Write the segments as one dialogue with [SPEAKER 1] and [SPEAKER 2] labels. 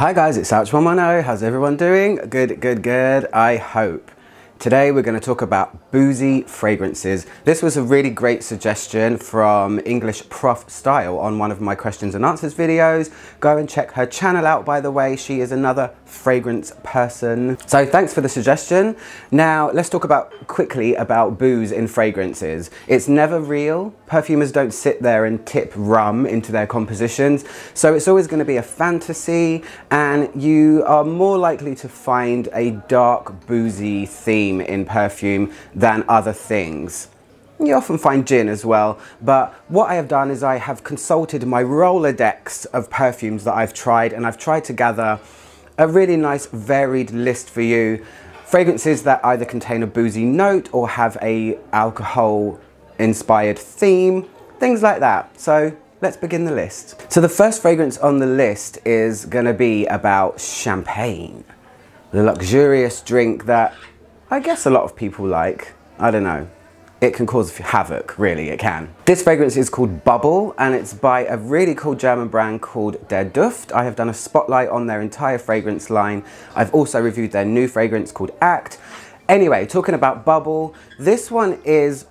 [SPEAKER 1] Hi guys, it's ALCHEMY. How's everyone doing? Good, I hope. Today we're going to talk about boozy fragrances. This was a really great suggestion from EnglishProfStyle on one of my questions and answers videos. Go and check her channel out, by the way. She is another fragrance person. So thanks for the suggestion. Now let's talk quickly about booze in fragrances. It's never real. Perfumers don't sit there and tip rum into their compositions. So it's always going to be a fantasy, and you are more likely to find a dark boozy theme in perfume than other things. You often find gin as well, but what I have done is I have consulted my Rolodex of perfumes that I've tried, and I've tried to gather a really nice varied list for you. Fragrances that either contain a boozy note or have a alcohol inspired theme, things like that. So let's begin the list. So the first fragrance on the list is gonna be about champagne, the luxurious drink that I guess a lot of people like. I don't know. It can cause havoc, really, it can. This fragrance is called Bubble, and it's by a really cool German brand called Duft. I have done a spotlight on their entire fragrance line. I've also reviewed their new fragrance called Act. Anyway, talking about Bubble, this one is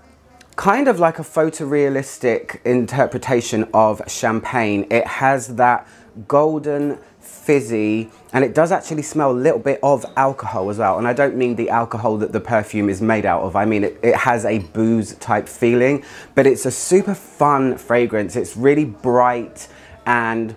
[SPEAKER 1] kind of like a photorealistic interpretation of champagne. It has that golden fizzy, and it does actually smell a little bit of alcohol as well. And I don't mean the alcohol that the perfume is made out of. I mean it has a booze type feeling, but it's a super fun fragrance. It's really bright, and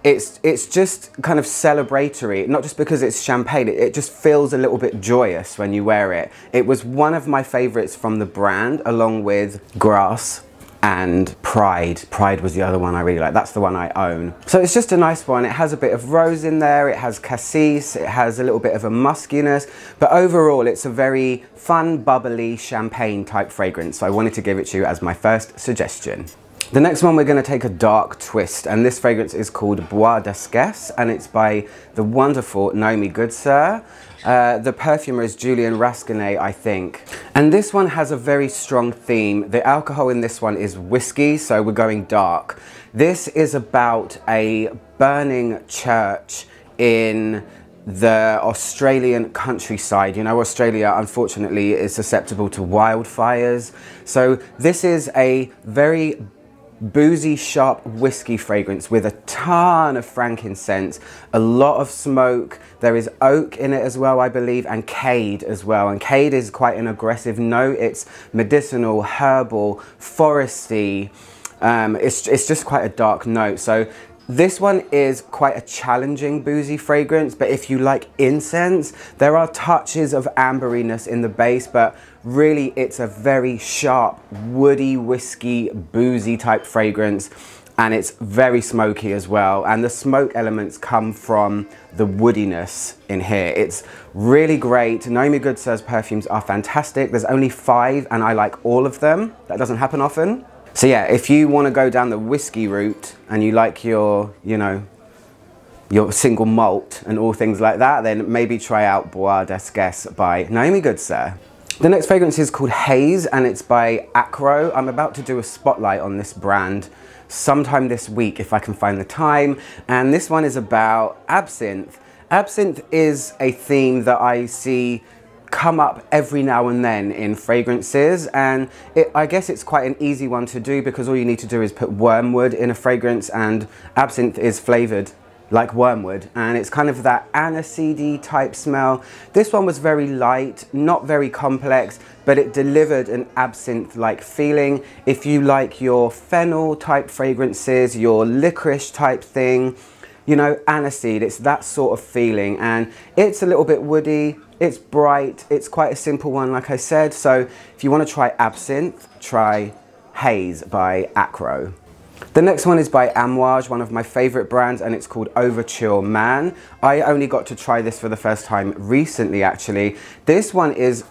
[SPEAKER 1] it's just kind of celebratory, not just because it's champagne. It just feels a little bit joyous when you wear it. It was one of my favorites from the brand, along with Grass and Pride. Pride was the other one I really like. That's the one I own. So it's just a nice one. It has a bit of rose in there. It has cassis. It has a little bit of a muskiness. But overall, it's a very fun, bubbly champagne type fragrance. So I wanted to give it to you as my first suggestion. The next one, we're going to take a dark twist, and this fragrance is called Bois, and it's by the wonderful Naomi Goodsir. The perfumer is Julien Rascanet, I think. And this one has a very strong theme. The alcohol in this one is whiskey, so we're going dark. This is about a burning church in the Australian countryside. You know, Australia, unfortunately, is susceptible to wildfires. So this is a very boozy, sharp whiskey fragrance with a ton of frankincense, a lot of smoke. There is oak in it as well, I believe, and cade as well. And cade is quite an aggressive note. It's medicinal, herbal, foresty. It's just quite a dark note. So this one is quite a challenging boozy fragrance, but if you like incense, there are touches of amberiness in the base, but really it's a very sharp, woody, whiskey, boozy type fragrance, and it's very smoky as well. And the smoke elements come from the woodiness in here. It's really great. Naomi Goodsir's perfumes are fantastic. There's only 5, and I like all of them. That doesn't happen often. So yeah, if you want to go down the whiskey route and you like your, you know, your single malt and all things like that, then maybe try out Bois by Naomi Goodsir. The next fragrance is called Haze, and it's by Akro. I'm about to do a spotlight on this brand sometime this week if I can find the time. And this one is about absinthe. Absinthe is a theme that I see come up every now and then in fragrances, and I guess it's quite an easy one to do because all you need to do is put wormwood in a fragrance, and absinthe is flavored like wormwood, and it's kind of that aniseedy type smell. This one was very light, not very complex, but it delivered an absinthe-like feeling. If you like your fennel type fragrances, your licorice type thing, you know, aniseed, it's that sort of feeling, and it's a little bit woody. It's bright, it's quite a simple one, like I said. So if you want to try absinthe, try Haze by Akro. The next one is by Amouage, one of my favorite brands, and it's called Overture Man. I only got to try this for the first time recently, actually. This one is,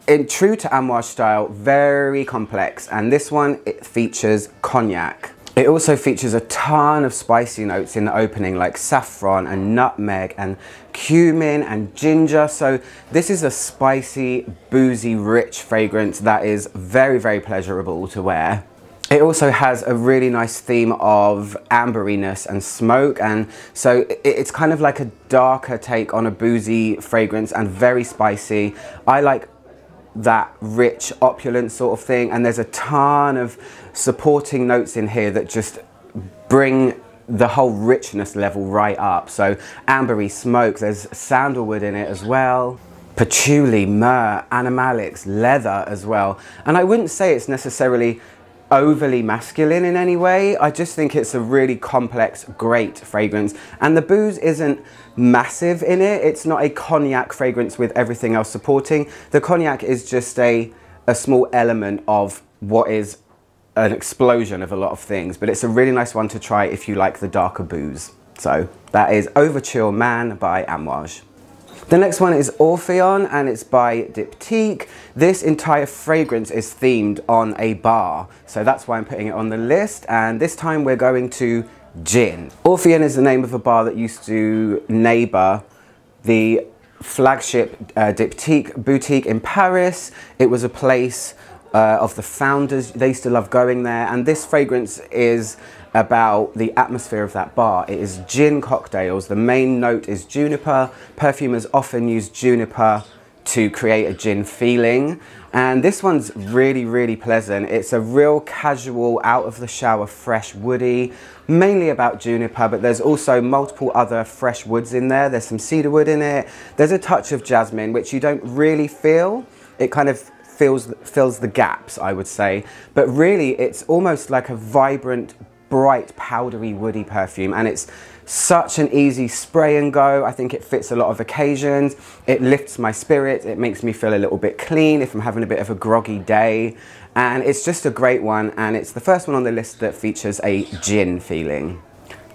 [SPEAKER 1] in true to Amouage style, very complex, and this one, it features cognac. It also features a ton of spicy notes in the opening, like saffron and nutmeg and cumin and ginger. So this is a spicy, boozy, rich fragrance that is very, very pleasurable to wear. It also has a really nice theme of amberiness and smoke, and so it's kind of like a darker take on a boozy fragrance and very spicy. I like that rich, opulent sort of thing, and there's a ton of supporting notes in here that just bring the whole richness level right up. So ambery smoke, there's sandalwood in it as well, patchouli, myrrh, animalics, leather as well. And I wouldn't say it's necessarily overly masculine in any way. I just think it's a really complex, great fragrance, and the booze isn't massive in it. It's not a cognac fragrance with everything else supporting. The cognac is just a small element of what is an explosion of a lot of things, but it's a really nice one to try if you like the darker booze. So that is Overture Man by Amouage. The next one is Orpheon, and it's by Diptyque. This entire fragrance is themed on a bar, so that's why I'm putting it on the list, and this time we're going to gin. Orpheon is the name of a bar that used to neighbour the flagship Diptyque boutique in Paris. It was a place of the founders. They used to love going there, and this fragrance is about the atmosphere of that bar. It is gin cocktails. The main note is juniper. Perfumers often use juniper to create a gin feeling, and this one's really, really pleasant. It's a real casual, out of the shower, fresh, woody, mainly about juniper, but there's also multiple other fresh woods in there. There's some cedarwood in it. There's a touch of jasmine, which you don't really feel. It kind of fills the gaps, I would say, but really it's almost like a vibrant, bright, powdery, woody perfume, and it's such an easy spray and go. I think it fits a lot of occasions. It lifts my spirits. It makes me feel a little bit clean if I'm having a bit of a groggy day, and it's just a great one, and it's the first one on the list that features a gin feeling.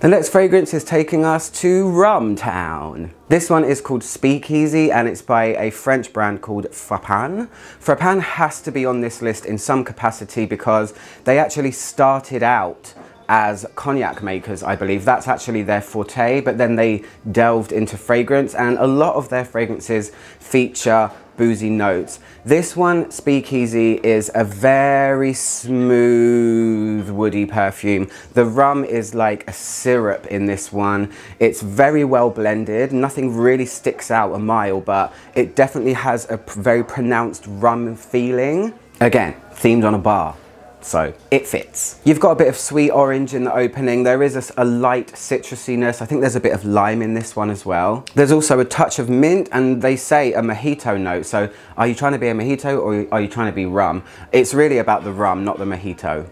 [SPEAKER 1] The next fragrance is taking us to Rum Town. This one is called Speakeasy, and it's by a French brand called Frapin. Frapin has to be on this list in some capacity because they actually started out as cognac makers, I believe. That's actually their forte, but then they delved into fragrance, and a lot of their fragrances feature boozy notes. This one, Speakeasy, is a very smooth, woody perfume. The rum is like a syrup in this one. It's very well blended. Nothing really sticks out a mile, but it definitely has a very pronounced rum feeling. Again, themed on a bar, so it fits. You've got a bit of sweet orange in the opening. There is a light citrusiness. I think there's a bit of lime in this one as well. There's also a touch of mint, and they say a mojito note. So are you trying to be a mojito or are you trying to be rum? It's really about the rum, not the mojito.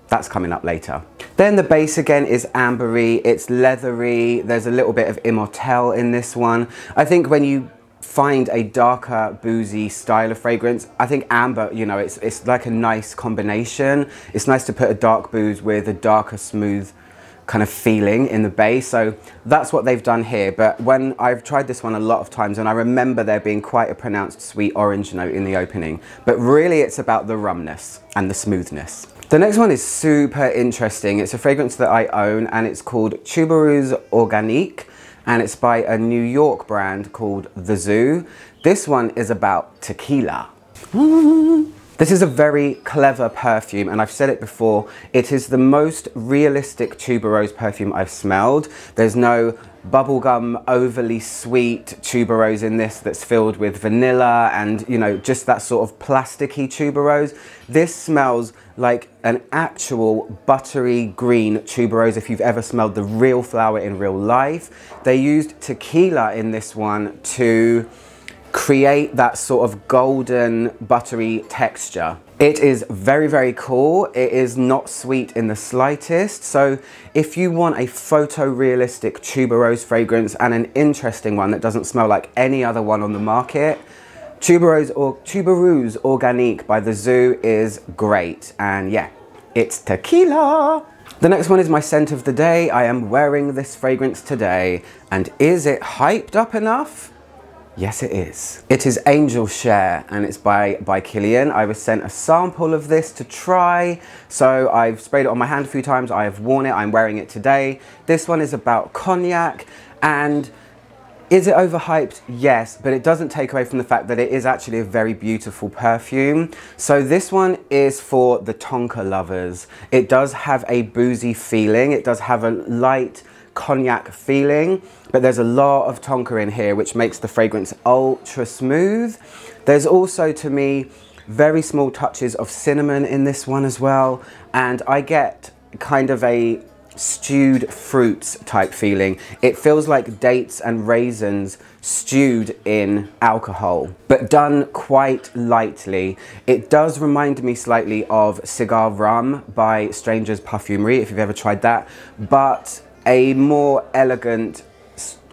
[SPEAKER 1] That's coming up later. Then the base again is ambery. It's leathery. There's a little bit of immortelle in this one. I think when you find a darker, boozy style of fragrance, I think amber, you know, it's like a nice combination. It's nice to put a dark booze with a darker, smooth kind of feeling in the base. So that's what they've done here. But when I've tried this one a lot of times, and I remember there being quite a pronounced sweet orange note in the opening, but really it's about the rumness and the smoothness. The next one is super interesting. It's a fragrance that I own, and it's called Tubereuse Organique, and it's by a New York brand called The Zoo. This one is about tequila. This is a very clever perfume, and I've said it before, it is the most realistic tuberose perfume I've smelled. There's no bubblegum, overly sweet tuberose in this that's filled with vanilla and, you know, just that sort of plasticky tuberose. This smells like an actual buttery green tuberose if you've ever smelled the real flower in real life. They used tequila in this one to create that sort of golden buttery texture. It is very, very cool. It is not sweet in the slightest. So if you want a photorealistic tuberose fragrance and an interesting one that doesn't smell like any other one on the market, Tubereuse Organique by The Zoo is great. And yeah, it's tequila. The next one is my scent of the day. I am wearing this fragrance today. And is it hyped up enough? Yes, it is. It is Angel Share, and it's by Kilian. I was sent a sample of this to try, so I've sprayed it on my hand a few times. I have worn it. I'm wearing it today. This one is about cognac, and Is it overhyped? Yes, but it doesn't take away from the fact that it is actually a very beautiful perfume. So this one is for the tonka lovers. It does have a boozy feeling. It does have a light cognac feeling, but there's a lot of tonka in here, which makes the fragrance ultra smooth. There's also, to me, very small touches of cinnamon in this one as well. And I get kind of a stewed fruits type feeling. It feels like dates and raisins stewed in alcohol, but done quite lightly. It does remind me slightly of Cigar Rum by Stranger's Perfumery, if you've ever tried that, but a more elegant,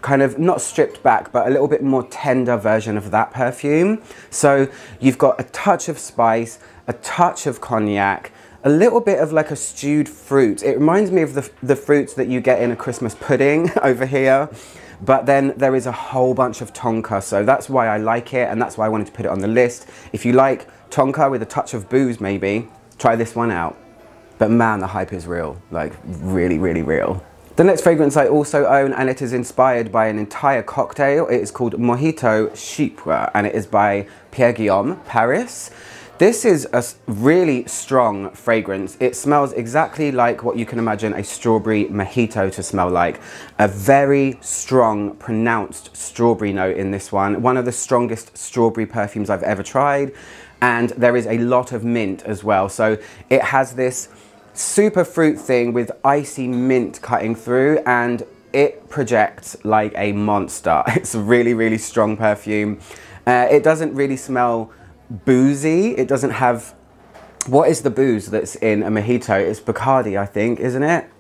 [SPEAKER 1] kind of not stripped back, but a little bit more tender version of that perfume. So you've got a touch of spice, a touch of cognac, a little bit of like a stewed fruit. It reminds me of the fruits that you get in a Christmas pudding over here. But then there is a whole bunch of tonka. So that's why I like it. And that's why I wanted to put it on the list. If you like tonka with a touch of booze, maybe try this one out. But man, the hype is real, like really, really real. The next fragrance I also own, and it is inspired by an entire cocktail. It is called Mojito Chypre, and it is by Pierre Guillaume, Paris. This is a really strong fragrance. It smells exactly like what you can imagine a strawberry mojito to smell like. A very strong, pronounced strawberry note in this one. One of the strongest strawberry perfumes I've ever tried. And there is a lot of mint as well. So it has this super fruit thing with icy mint cutting through, and it projects like a monster. It's a really, really strong perfume. It doesn't really smell boozy. It doesn't have, what is the booze that's in a mojito? It's Bacardi, I think, isn't it?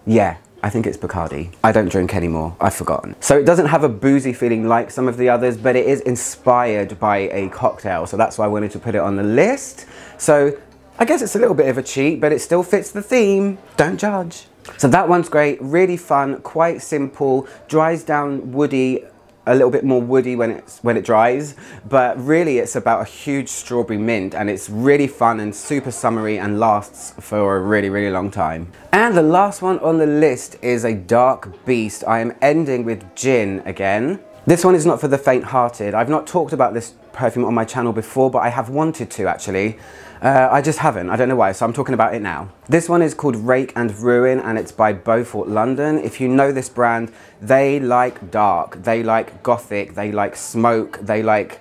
[SPEAKER 1] Yeah, I think it's Bacardi. I don't drink anymore, I've forgotten. So it doesn't have a boozy feeling like some of the others, but it is inspired by a cocktail. So that's why I wanted to put it on the list. So I guess it's a little bit of a cheat, but it still fits the theme. Don't judge. So that one's great, really fun, quite simple, dries down woody, a little bit more woody when it dries, but really it's about a huge strawberry mint, and it's really fun and super summery and lasts for a really, really long time. And the last one on the list is a dark beast. I am ending with gin again. This one is not for the faint-hearted. I've not talked about this perfume on my channel before, but I have wanted to actually. I just haven't, I don't know why, so I'm talking about it now. This one is called Rake and Ruin, and it's by Beaufort, London. If you know this brand, they like dark, they like gothic, they like smoke, they like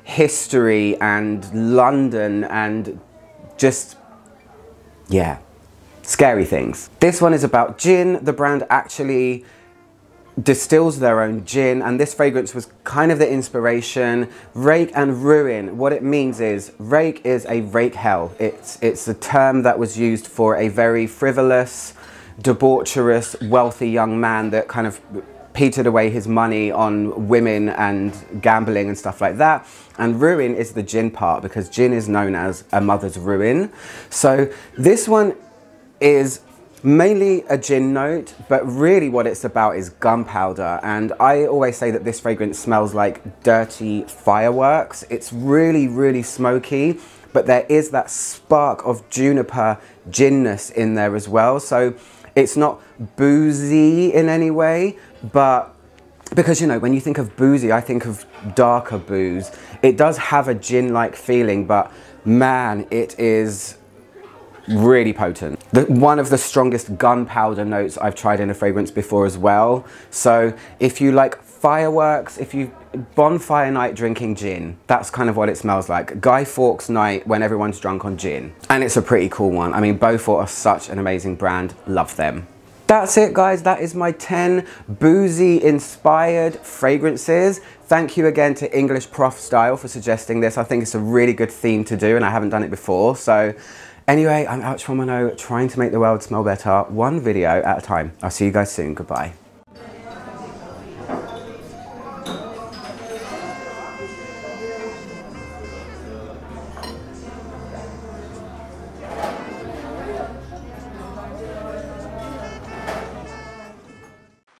[SPEAKER 1] history and London and just, yeah, scary things. This one is about gin. The brand actually distills their own gin, and this fragrance was kind of the inspiration. Rake and Ruin, what it means is, rake is a rake hell. It's a term that was used for a very frivolous, debaucherous, wealthy young man that kind of petered away his money on women and gambling and stuff like that. And ruin is the gin part, because gin is known as a mother's ruin. So this one is mainly a gin note, but really what it's about is gunpowder. And I always say that this fragrance smells like dirty fireworks. It's really, really smoky, but there is that spark of juniper ginness in there as well. So it's not boozy in any way, but because, you know, when you think of boozy, I think of darker booze. It does have a gin-like feeling, but man, it is really potent. One of the strongest gunpowder notes I've tried in a fragrance before as well. So if you like fireworks, if you bonfire night drinking gin, that's kind of what it smells like. Guy Fawkes night when everyone's drunk on gin. And it's a pretty cool one. I mean, Beaufort are such an amazing brand. Love them. That's it, guys. That is my 10 boozy inspired fragrances. Thank you again to EnglishProfStyle for suggesting this. I think it's a really good theme to do, and I haven't done it before. So anyway, I'm ALCHEMY, trying to make the world smell better, one video at a time. I'll see you guys soon. Goodbye.